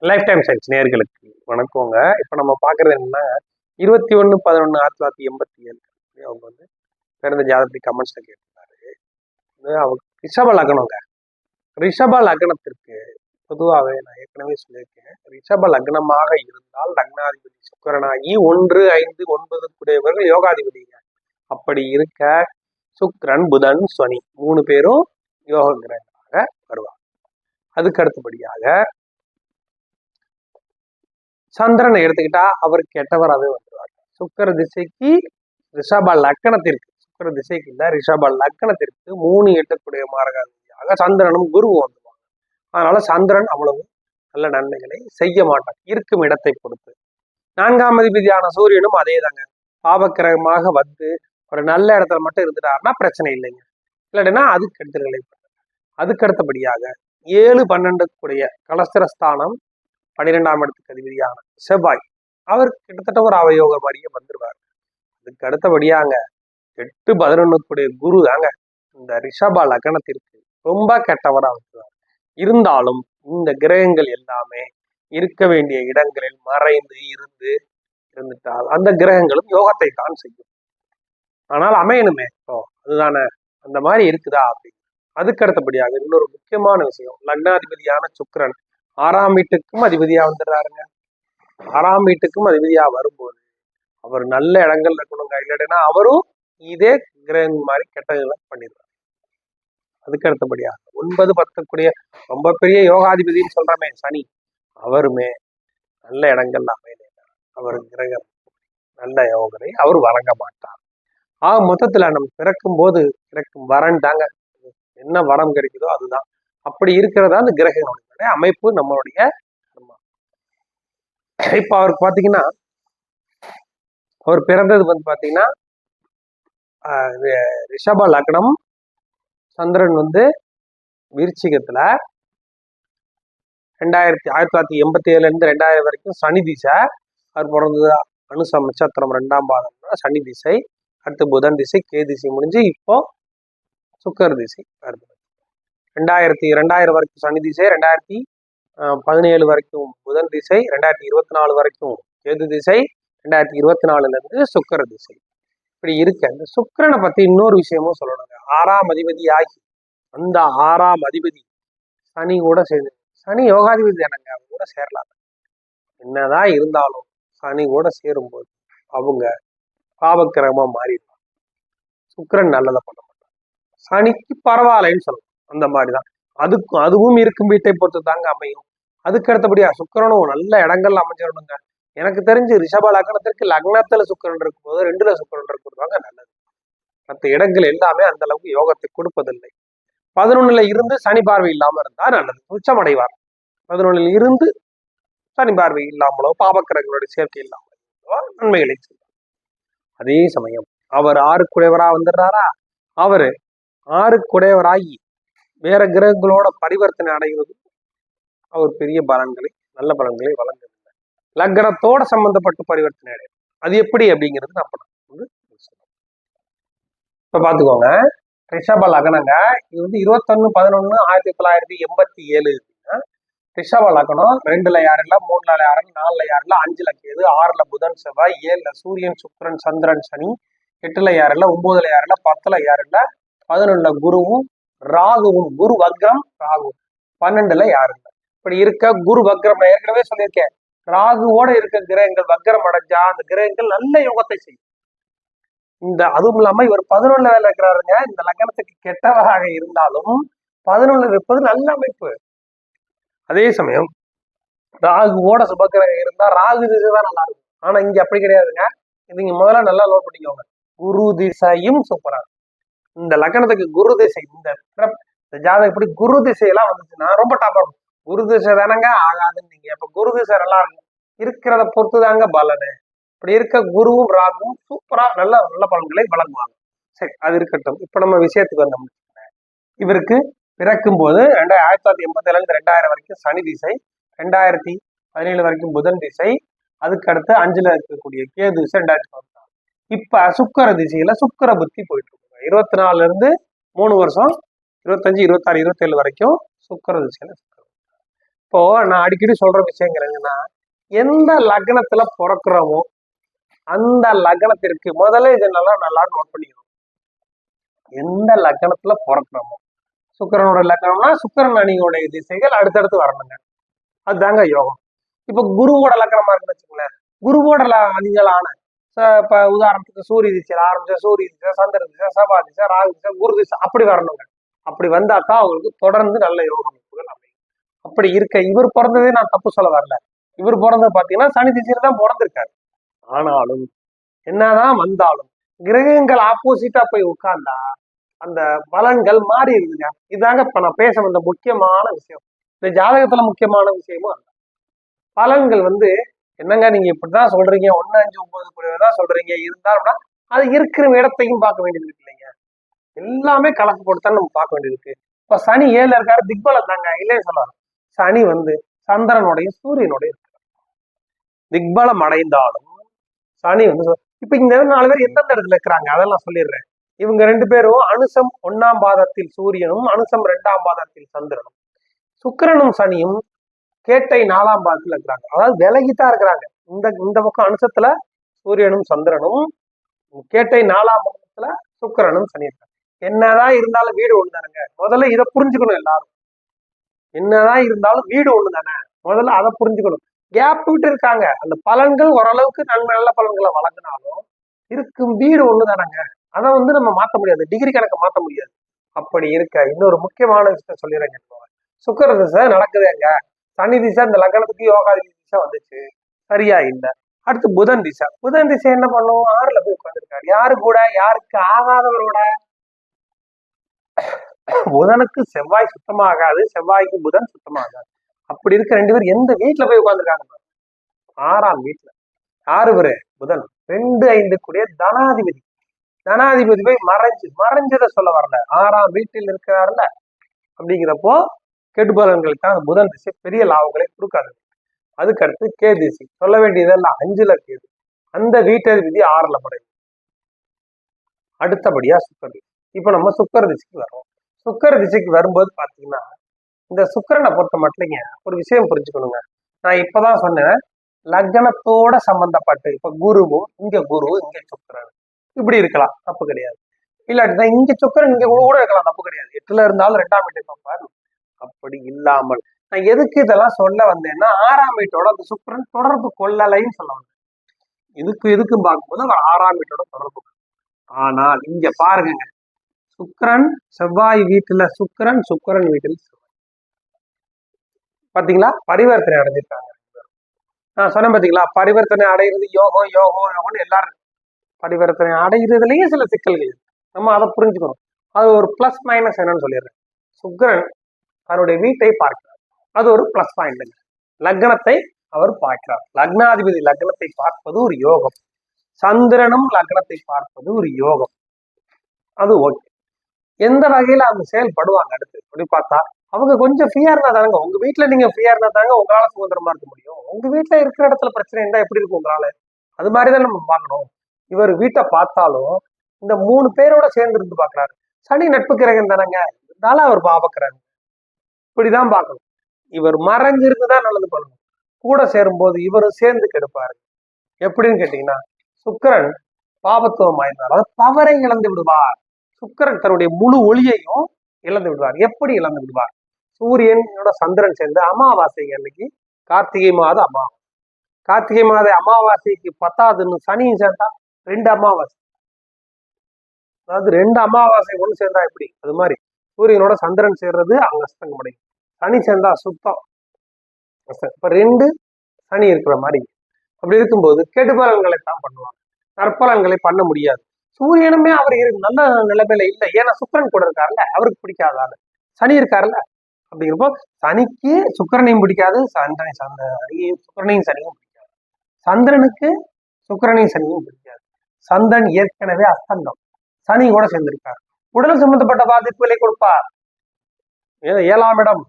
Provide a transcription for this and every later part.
Life time science நேர்களுக்கு வணக்கங்க. இப்போ நம்ம பார்க்குறது என்னன்னா 21/11/1987 அவங்க வந்து பிறந்த ஜாதகத்தை கமெண்ட்ஸில் கேட்டிருந்தாரு. அவங்க ரிஷப லக்னங்க. ரிஷப லக்னத்திற்கு பொதுவாகவே நான் ஏற்கனவே சொல்லியிருக்கேன், ரிஷப லக்னமாக இருந்தால் லக்னாதிபதி சுக்கிரனாகி 1, 5, 9 கூடியவர்கள் யோகாதிபதிங்க. அப்படி இருக்க சுக்கிரன், புதன், சனி 3 பேரும் யோக கிரகங்களாக வருவாங்க. அதுக்கு அடுத்தபடியாக சந்திரனை எடுத்துக்கிட்டா அவர் கெட்டவராகவே வந்துடுவார். சுக்கிர திசைக்கு ரிஷப லக்கணத்திற்கு, சுக்கிர திசைக்கு இல்ல ரிஷப லக்கணத்திற்கு 3 எட்டக்கூடிய மாரகாதிபதியாக சந்திரனும் குருவும் வந்துடுவாங்க. அதனால சந்திரன் அவ்வளவு நல்ல நன்மைகளை செய்ய மாட்டார் இருக்கும் இடத்தை பொறுத்து. 4ஆம் அதிபதியான சூரியனும் அதே தாங்க. பாவக்கிரகமாக வந்து ஒரு நல்ல இடத்துல மட்டும் இருந்துட்டாருன்னா பிரச்சனை இல்லைங்க. இல்லாட்டினா அதுக்கு அடுத்த நிலை. அதுக்கு அடுத்தபடியாக 7, 12 கூடிய கலஸ்திரஸ்தானம் 12ஆம் இடத்துக்கு அதிபதியான செவ்வாய், அவர் கிட்டத்தட்ட ஒரு அவயோக மாதிரியே வந்துருவார். அதுக்கு அடுத்தபடியாங்க 8, 11 கூடிய குரு தாங்க இந்த ரிஷப லக்னத்திற்கு ரொம்ப கெட்டவராக வந்துருவார். இருந்தாலும் இந்த கிரகங்கள் எல்லாமே இருக்க வேண்டிய இடங்களில் மறைந்து இருந்துட்டால் அந்த கிரகங்களும் யோகத்தை தான் செய்யும். ஆனால் அமையணுமே, அதுதானே, அந்த மாதிரி இருக்குதா அப்படின்னு. அதுக்கு அடுத்தபடியாக இன்னொரு முக்கியமான விஷயம், லக்னாதிபதியான சுக்கிரன் 6ஆம் வீட்டுக்கும் அதிபதியா வந்துடுறாருங்க. 6ஆம் வீட்டுக்கும் அதிபதியா வரும்போது அவர் நல்ல இடங்கள் இருக்கணுங்க. இல்லைன்னா அவரும் இதே கிரகம் மாதிரி கெட்டதுகளை பண்ணிடுறாரு. அதுக்கு அடுத்தபடியாக 9, 10 கூடிய ரொம்ப பெரிய யோகாதிபதினு சொல்றமே சனி, அவருமே நல்ல இடங்கள்ல அமையல. அவர் கிரகம் நல்ல யோகரை அவர் வழங்க மாட்டார். மொத்தத்துல நம்ம பிறக்கும் போது கிடைக்கும் வரன் தாங்க, என்ன வரம் கிடைக்குதோ அதுதான். அப்படி இருக்கிறதா அந்த கிரகங்களுடைய அமைப்பு நம்மளுடைய. இப்ப அவருக்கு பாத்தீங்கன்னா, அவர் பிறந்தது வந்து பாத்தீங்கன்னா ரிஷப லக்னம், சந்திரன் வந்து விருச்சிகத்துல 1987 இருந்து 2000 வரைக்கும் சனி திசை. அவர் பிறந்தது அனுசம் நட்சத்திரம் 2ஆம் பாதம் சனி திசை. அடுத்து புதன் திசை, கே திசை முடிஞ்சு இப்போ சுக்கர திசை வருது. 2000 வரைக்கும் சனி திசை, 2017 வரைக்கும் புதன் திசை, 2024 வரைக்கும் கேது திசை, 2024 இருந்து சுக்கர திசை. இப்படி இருக்க இந்த சுக்கிரனை பத்தி இன்னொரு விஷயமும் சொல்லணுங்க. 6ஆம் அதிபதி ஆகி அந்த 6ஆம் அதிபதி சனி கூட சேர்ந்து, சனி யோகாதிபதி தானங்க, அவங்க கூட சேரலாம். என்னதான் இருந்தாலும் சனி கூட சேரும்போது அவங்க பாவக்கிரகமா மாறிடுவாங்க. சுக்கிரன் நல்லதை பண்ண மாட்டாங்க, சனிக்கு பரவாயில்லைன்னு சொல்லணும். அந்த மாதிரிதான் அதுவும் இருக்கும் வீட்டை பொறுத்து தாங்க அமையும். அதுக்கு அடுத்தபடியா சுக்கிரனும் நல்ல இடங்கள்ல அமைஞ்சிடணுங்க. எனக்கு தெரிஞ்சு ரிஷப லக்னத்திற்கு லக்னத்துல சுக்கிரன் இருக்கும்போது 2ல சுக்கிரன் இருக்குதாங்க நல்லது. மற்ற இடங்கள் எல்லாமே அந்த அளவுக்கு யோகத்தை கொடுப்பதில்லை. 11ல இருந்து சனி பார்வை இல்லாம இருந்தா நல்லது, உச்சம் அடைவார். 11ல் இருந்து சனி பார்வை இல்லாமலோ பாவக்கிரகங்களுடைய சேர்க்கை இல்லாமலோ நன்மைகளை செய்வார். அதே சமயம் அவர் 6 குடையவரா வந்துடுறாரா, அவரு 6 குடையவராகி வேற கிரகங்களோட பரிவர்த்தனை அடைகிறது அவர் பெரிய பலன்களை, நல்ல பலன்களை வழங்குறது. லக்னத்தோட சம்பந்தப்பட்டு பரிவர்த்தனை அடையும். அது எப்படி அப்படிங்கிறது நான் வந்து இப்ப பாத்துக்கோங்க. ரிஷப லக்னங்க, இது வந்து 21/11/1987 ரிஷப லக்னம். 2ல யாரும் இல்ல, 3ல யாரும், 4ல யாரும் இல்ல, 5ல கேது, 6ல புதன் செவ்வாய், 7ல சூரியன் சுக்கிரன் சந்திரன் சனி, 8ல யாரும் இல்ல, 9ல யாரும் இல்ல, 10ல யாரும் இல்ல, 11ல குருவும் ராகுவும், குரு வக்ரம் ராகு, 12ல யாரும் இல்ல. இப்படி இருக்க குரு வக்ரம், நான் ஏற்கனவே சொல்லியிருக்கேன், ராகுவோட இருக்க கிரகங்கள் வக்ரம் அடைஞ்சா அந்த கிரகங்கள் நல்ல யோகத்தை செய்யும். அதுவும் இல்லாம இவர் 11ல இருக்கிறாருங்க. இந்த லக்னத்துக்கு கெட்டவராக இருந்தாலும் 11ல இருப்பது நல்ல அமைப்பு. அதே சமயம் ராகுவோட சுபக்கிரகம் இருந்தா ராகு திசை தான் நல்லா இருக்கும். ஆனா இங்க அப்படி கிடையாதுங்க. நீங்க முதல்ல நல்லா நோட் பண்ணிக்கோங்க, குரு திசையும் சூப்பரா இருக்கும். இந்த லக்னத்துக்கு குரு திசை, இந்த ஜாதகம் இப்படி குரு திசையெல்லாம் வந்துச்சுன்னா ரொம்ப டாப்பா இருக்கும். குரு திசை தானங்க ஆகாதுன்னு நீங்க, இப்ப குரு திசை நல்லா இருக்கிறத பொறுத்துதாங்க பலனு. இப்படி இருக்க குருவும் ராகுவும் சூப்பரா நல்ல நல்ல பலன்களை வழங்குவாங்க. சரி, அது இருக்கட்டும். இப்ப நம்ம விஷயத்துக்கு வந்தோம். இவருக்கு பிறக்கும் போது 1987 இருந்து 2000 வரைக்கும் சனி திசை, 2017 வரைக்கும் புதன் திசை, அதுக்கு அடுத்து 5ல இருக்கக்கூடிய கேது திசை 2014. இப்ப சுக்கர திசையில சுக்கர புத்தி போயிட்டு இருக்கு. 24ல இருந்து 3 வருஷம், 25, 26, 27 வரைக்கும் சுக்கர திசையில இப்போ நான் அடிக்கடி சொல்ற விஷயங்கள் என்னன்னா, எந்த லக்னத்துல பிறக்கிறோமோ அந்த லக்னத்திற்கு முதல்ல இதை நல்லா நோட் பண்ணிக்கணும். எந்த லக்னத்துல பிறக்கிறோமோ, சுக்கிரனோட லக்னம்னா சுக்கிரன் அணியோடைய திசைகள் அடுத்தடுத்து வரணுங்க. அதுதாங்க யோகம். இப்ப குருவோட லக்னமா இருக்குன்னு வச்சுக்கோங்களேன், குருவோட அணிகளான இப்ப உதாரணத்துக்கு சூரிய திசையில ஆரம்பிச்ச சூரிய திசை, சந்திர திசை, செவ்வாய் திசை, ராகு திசை, குரு திசை அப்படி வரணுங்க. அப்படி வந்தா தான் அவங்களுக்கு தொடர்ந்து நல்ல யோக அமைப்புகள் அமையும். அப்படி இருக்க இவர் பிறந்ததே நான் தப்பு சொல்ல வரல. இவர் பிறந்தது பாத்தீங்கன்னா சனி திசையில தான் பிறந்திருக்காரு. ஆனாலும் என்னதான் வந்தாலும் கிரகங்கள் ஆப்போசிட்டா போய் உட்கார்ந்தா அந்த பலன்கள் மாறி இருக்குங்க. இதாங்க இப்ப நான் பேச வந்த முக்கியமான விஷயம். இந்த ஜாதகத்துல முக்கியமான விஷயமும் அல்ல. பலன்கள் என்னங்க நீங்க இப்படிதான் சொல்றீங்க, 1, 5, 9 தான் சொல்றீங்க, இருந்தாலும் அது இருக்கிற இடத்தையும் பார்க்க வேண்டியது இருக்கு இல்லைங்க. எல்லாமே கலக்கு போட்டுத்தான் நம்ம பார்க்க வேண்டியது இருக்கு. இப்ப சனி 7ல இருக்காரு, திக்பலம் தாங்க, இல்லையே சொல்லாரு. சனி சந்திரனுடைய சூரியனுடைய திக்பலம் அடைந்தாலும் சனி இப்ப இந்த 4 பேர் எந்தெந்த இடத்துல இருக்கிறாங்க அதெல்லாம் சொல்லிடுறேன். இவங்க 2 பேரும் அனுசம் 1ஆம் பாதத்தில் சூரியனும் அனுசம் 2ஆம் பாதத்தில் சந்திரனும், சுக்கிரனும் சனியும் கேட்டை 4ஆம் பாதத்துல இருக்கிறாங்க. அதாவது விலகித்தான் இருக்கிறாங்க. இந்த பக்கம் அனுசத்துல சூரியனும் சந்திரனும், கேட்டை 4ஆம் பாதத்துல சுக்கிரனும் சனி இருக்காங்க. என்னதான் இருந்தாலும் வீடு ஒண்ணு தானுங்க. முதல்ல இதை புரிஞ்சுக்கணும் எல்லாரும். என்னதான் இருந்தாலும் வீடு ஒண்ணு தானே, முதல்ல அதை புரிஞ்சுக்கணும். கேப் விட்டு இருக்காங்க. அந்த பலன்கள் ஓரளவுக்கு நல்ல பலன்களை வழங்கினாலும் இருக்கும் வீடு ஒண்ணு தானங்க. அதை நம்ம மாற்ற முடியாது, டிகிரி கணக்கு மாற்ற முடியாது. அப்படி இருக்க இன்னொரு முக்கியமான விஷயத்த சொல்லிடுறேங்க. சுக்கிர திசை நடக்குதுங்க, சனி திசை இந்த லக்னத்துக்கு யோகாதி திசை வந்துச்சு, சரியா இல்லை. அடுத்து புதன் திசை. புதன் திசை என்ன பண்ணும், 6ல போய் உட்காந்துருக்காரு. யாரு கூட, யாருக்கு ஆகாதவரோட. புதனுக்கு செவ்வாய் சுத்தமாகாது, செவ்வாய்க்கு புதன் சுத்தமாகாது. அப்படி இருக்க 2 பேர் எந்த வீட்டுல போய் உட்காந்துருக்காங்க, 6ஆம் வீட்டுல. யாரு பேரு, புதன். 2, 5 கூடிய தனாதிபதி. தனாதிபதி போய் மறைஞ்சதை சொல்ல வரல, 6ஆம் வீட்டில் இருக்கிறாருல. அப்படிங்கிறப்போ கெடு பலன்களுக்கு அந்த புதன் திசை பெரிய லாபங்களை கொடுக்காது. அதுக்கு அடுத்து கே திசை, சொல்ல வேண்டியதெல்லாம் 5ல கேது, அந்த வீட்டதிபதி 6ல படையும். அடுத்தபடியா சுக்கர திசை. இப்ப நம்ம சுக்கர திசைக்கு வரோம். சுக்கர திசைக்கு வரும்போது பாத்தீங்கன்னா, இந்த சுக்கரனை பொறுத்த மட்டும் ஒரு விஷயம் புரிஞ்சுக்கணுங்க. நான் இப்பதான் சொன்னேன், லக்னத்தோட சம்பந்தப்பட்டு, இப்ப குருவும் இங்க குரு இங்க சுக்கரன் இப்படி இருக்கலாம், தப்பு கிடையாது. இல்லாட்டி இங்க சுக்கரன் இங்க கூட இருக்கலாம், தப்பு கிடையாது. 8ல இருந்தாலும் 2ஆம் வீட்டை பார்ப்பாரு. அப்படி இல்லாமல் நான் எதுக்கு இதெல்லாம் சொல்ல வந்தேன்னா, 6ஆம் வீட்டோட அந்த சுக்கரன் தொடர்பு கொள்ளலைன்னு சொல்ல வந்தேன். இதுக்கும் பார்க்கும்போது அவர் 6ஆம் வீட்டோட தொடர்பு. ஆனால் இங்க பாருங்க, சுக்கரன் செவ்வாய் வீட்டுல சுக்கரன், சுக்கரன் வீட்டில் செவ்வாய். பாத்தீங்களா, பரிவர்த்தனை அடைஞ்சிருக்காங்க. நான் சொன்னேன் பாத்தீங்களா, பரிவர்த்தனை அடைகிறது யோகம் யோகம் யோகம்னு எல்லாரும். பரிவர்த்தனை அடைகிறதுலயே சில சிக்கல்கள், நம்ம அதை புரிஞ்சுக்கணும். அது ஒரு பிளஸ் மைனஸ் என்னன்னு சொல்லிடுறேன். சுக்கரன் தன்னுடைய வீட்டை பார்க்கிறார், அது ஒரு பிளஸ் பாயிண்ட். லக்னத்தை அவர் பார்க்கிறார், லக்னாதிபதி லக்னத்தை பார்ப்பது ஒரு யோகம். சந்திரனும் லக்னத்தை பார்ப்பது ஒரு யோகம், அது ஓகே. எந்த வகையில அவங்க செயல்படுவாங்க அடுத்து அப்படி பார்த்தா, அவங்க கொஞ்சம் ஃப்ரீயா இருந்தா தாங்க. உங்க வீட்டுல நீங்க ஃப்ரீயா இருந்தா தாங்க உங்களால சுதந்திரமா இருக்க முடியும். உங்க வீட்டுல இருக்கிற இடத்துல பிரச்சனை இருந்தா எப்படி இருக்கும் உங்களால, அது மாதிரிதான் நம்ம பார்க்கணும். இவர் வீட்டை பார்த்தாலும் இந்த 3 பேரோட சேர்ந்து இருந்து பாக்குறாரு. சனி நட்பு கிரகம் தானங்க, இருந்தாலும் அவர் பாபக்கிறாரு. இப்படிதான் பார்க்கணும். இவர் மறைஞ்சிருக்குதான் நல்லது பண்ணணும். கூட சேரும்போது இவரும் சேர்ந்து கெடுப்பாரு. எப்படின்னு கேட்டீங்கன்னா, சுக்கிரன் பாபத்துவம் ஆயிருந்தார், அதாவது பவரை இழந்து விடுவார். சுக்கிரன் தன்னுடைய முழு ஒளியையும் இழந்து விடுவார். எப்படி இழந்து விடுவார், சூரியனோட சந்திரன் சேர்ந்து அமாவாசை அன்னைக்கு, கார்த்திகை மாத அமாவாசை, கார்த்திகை மாத அமாவாசைக்கு 10வது சனியும் சேர்ந்தா 2 அமாவாசை. அதாவது 2 அமாவாசை ஒண்ணு சேர்ந்தா எப்படி, அது மாதிரி சூரியனோட சந்திரன் சேர்றது அங்க அஸ்தங்கம் அடையும். சனி சேர்ந்தா சுத்தம். இப்ப 2 சனி இருக்கிற மாதிரி. அப்படி இருக்கும்போது கெடுபலன்களை தான் பண்ணுவாங்க, நற்பலன்களை பண்ண முடியாது. சூரியனுமே அவர் நல்ல நிலைமையில இல்லை, ஏன்னா சுக்கிரன் கூட இருக்காருல்ல, அவருக்கு பிடிக்காதால. சனி இருக்காருல்ல, அப்படிங்கிறப்போ சனிக்கு சுக்கிரனையும் பிடிக்காது, சுக்கிரனையும் சனியும் பிடிக்காது. சந்திரனுக்கு சுக்கிரனையும் சனியும் பிடிக்காது. சந்திரன் ஏற்கனவே அஸ்தங்கம், சனி கூட சேர்ந்திருக்காரு. உடல் சம்பந்தப்பட்ட பாதிப்புகளை கொடுப்பார். 7ஆம் இடம்,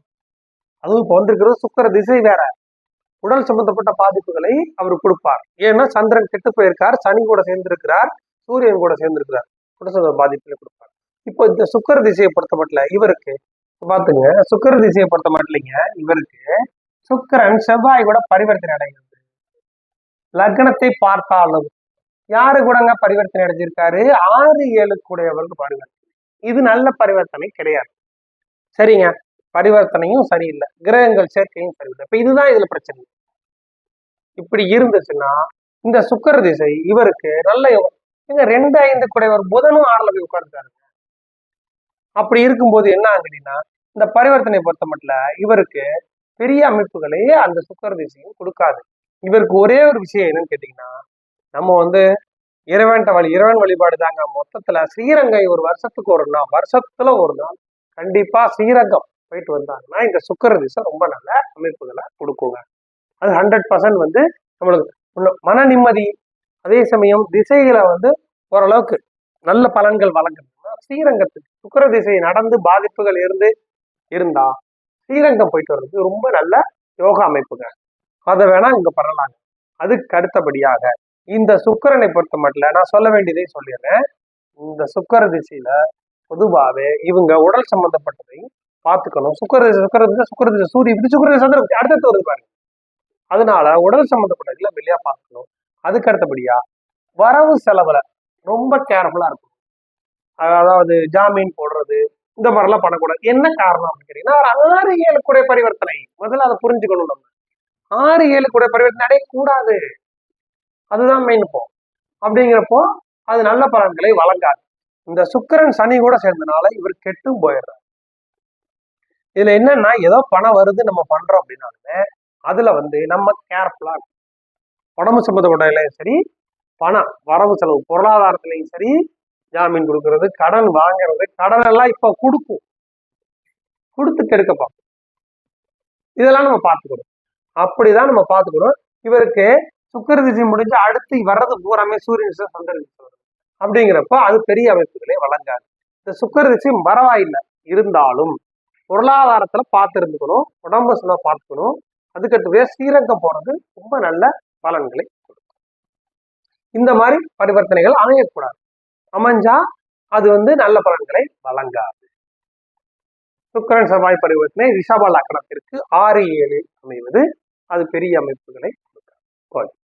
அதுவும் இப்ப வந்திருக்கிறது சுக்கிர திசை வேற. உடல் சம்பந்தப்பட்ட பாதிப்புகளை அவர் கொடுப்பார். ஏன்னா சந்திரன் கெட்டு போயிருக்கார், சனி கூட சேர்ந்திருக்கிறார், சூரியன் கூட சேர்ந்திருக்கிறார், உடல் சம்பந்த பாதிப்புகளை கொடுப்பார். இப்போ இந்த சுக்கிர திசையை பொறுத்த மட்டும் இவருக்கு பாத்துங்க, சுக்கிர திசையை பொறுத்த மட்டும் இவருக்கு சுக்கிரன் செவ்வாய் கூட பரிவர்த்தனை அடைகிறது. லக்னத்தை பார்த்தாலும் யாரு கூடங்க பரிவர்த்தனை அடைஞ்சிருக்காரு? 6-7 கூடையவருக்கு பரிவர்த்தனை. இது நல்ல பரிவர்த்தனை கிடையாது. சரிங்க, பரிவர்த்தனையும் சரியில்லை, கிரகங்கள் சேர்க்கையும் சரியில்லை. இப்ப இதுதான் இதுல பிரச்சனை. இப்படி இருந்துச்சுன்னா இந்த சுக்கிர திசை இவருக்கு நல்ல யோகம். 2-5 கூடையவர் புதனும் 6ல போய் உட்கார்ந்துட்டாரு. அப்படி இருக்கும்போது என்ன ஆகுதுன்னா இந்த பரிவர்த்தனை பொறுத்த மட்டும் இவருக்கு பெரிய அமைப்புகளே அந்த சுக்கிர திசையும் கொடுக்காது. இவருக்கு ஒரே ஒரு விஷயம் என்னன்னு கேட்டீங்கன்னா, நம்ம இறைவன் வழிபாடு தாங்க. மொத்தத்துல ஸ்ரீரங்கம் ஒரு வருஷத்துக்கு ஒரு நாள் கண்டிப்பா ஸ்ரீரங்கம் போயிட்டு வந்தாங்கன்னா இந்த சுக்கிர திசை ரொம்ப நல்ல அமைப்புகளை கொடுக்குங்க. அது 100% நம்மளுக்கு மன நிம்மதி, அதே சமயம் திசைகளை ஓரளவுக்கு நல்ல பலன்கள் வழங்குதுன்னா ஸ்ரீரங்கத்துக்கு சுக்கிர திசை நடந்து பாதிப்புகள் இருந்தா ஸ்ரீரங்கம் போயிட்டு வர்றது ரொம்ப நல்ல யோகா அமைப்புங்க. அதை வேணா இங்க பண்ணலாங்க. அதுக்கு அடுத்தபடியாக இந்த சுக்கிரனை பொறுத்த மட்டும் நான் சொல்ல வேண்டியதை சொல்லிடுறேன். இந்த சுக்கிர திசையில பொதுவாகவே இவங்க உடல் சம்பந்தப்பட்டதை பார்த்துக்கணும். சுக்கிர திசை சூரிய சுக்கிர திசை அடுத்தது வருது பாருங்க. அதனால உடல் சம்பந்தப்பட்டதுல வெளியா பார்க்கணும். அதுக்கு அடுத்தபடியா வரவு செலவுல ரொம்ப கேர்ஃபுல்லா இருக்கும். அதாவது ஜாமீன் போடுறது இந்த மாதிரிலாம் பண்ணக்கூடாது. என்ன காரணம் அப்படின்னு கேட்டீங்கன்னா 6-7 கூட பரிவர்த்தனை. முதல்ல அதை புரிஞ்சுக்கணும். நம்ம 6-7 கூட பரிவர்த்தனை அடையக்கூடாது. அதுதான் மெயின். அப்படிங்கிறப்போ அது நல்ல பலன்களை வழங்காது. இந்த சுக்கிரன் சனி கூட சேர்ந்தனால இவர் கெட்டும் போயிடுறாரு. இதுல என்னன்னா ஏதோ பணம் வருது நம்ம பண்றோம் அப்படின்னாலுமே அதுல நம்ம கேர்ஃபுல்லா இருக்கும். உடம்பு சம்பந்தப்பட்டதுலையும் சரி, பணம் வரவு செலவு பொருளாதாரத்திலையும் சரி, ஜாமீன் கொடுக்கறது, கடன் வாங்குறது, கடன் எல்லாம் இப்ப கொடுத்து கெடுக்க பார்ப்போம். இதெல்லாம் நம்ம பார்த்துக்கணும். அப்படிதான் நம்ம பார்த்துக்கணும். இவருக்கு சுக்கிர திசை முடிஞ்சு அடுத்து வர்றது பூராமே சூரியன் சந்திரன் அப்படிங்கிறப்ப அது பெரிய அமைப்புகளே வழங்காது. இந்த சுக்கிர திசை பரவாயில்லை, இருந்தாலும் பொருளாதாரத்துல பார்த்து இருந்துக்கணும், உடம்பு சும்மா பார்த்துக்கணும். அதுக்கடுத்து ஸ்ரீரங்கம் போறது ரொம்ப நல்ல பலன்களை கொடுக்கும். இந்த மாதிரி பரிவர்த்தனைகள் அமையக்கூடாது. அமைஞ்சா அது நல்ல பலன்களை வழங்காது. சுக்கிரன் செவ்வாய் பரிவர்த்தனை ரிஷப லக்னத்திற்கு 6-7 அமைவது அது பெரிய அமைப்புகளை கொடுக்கும்.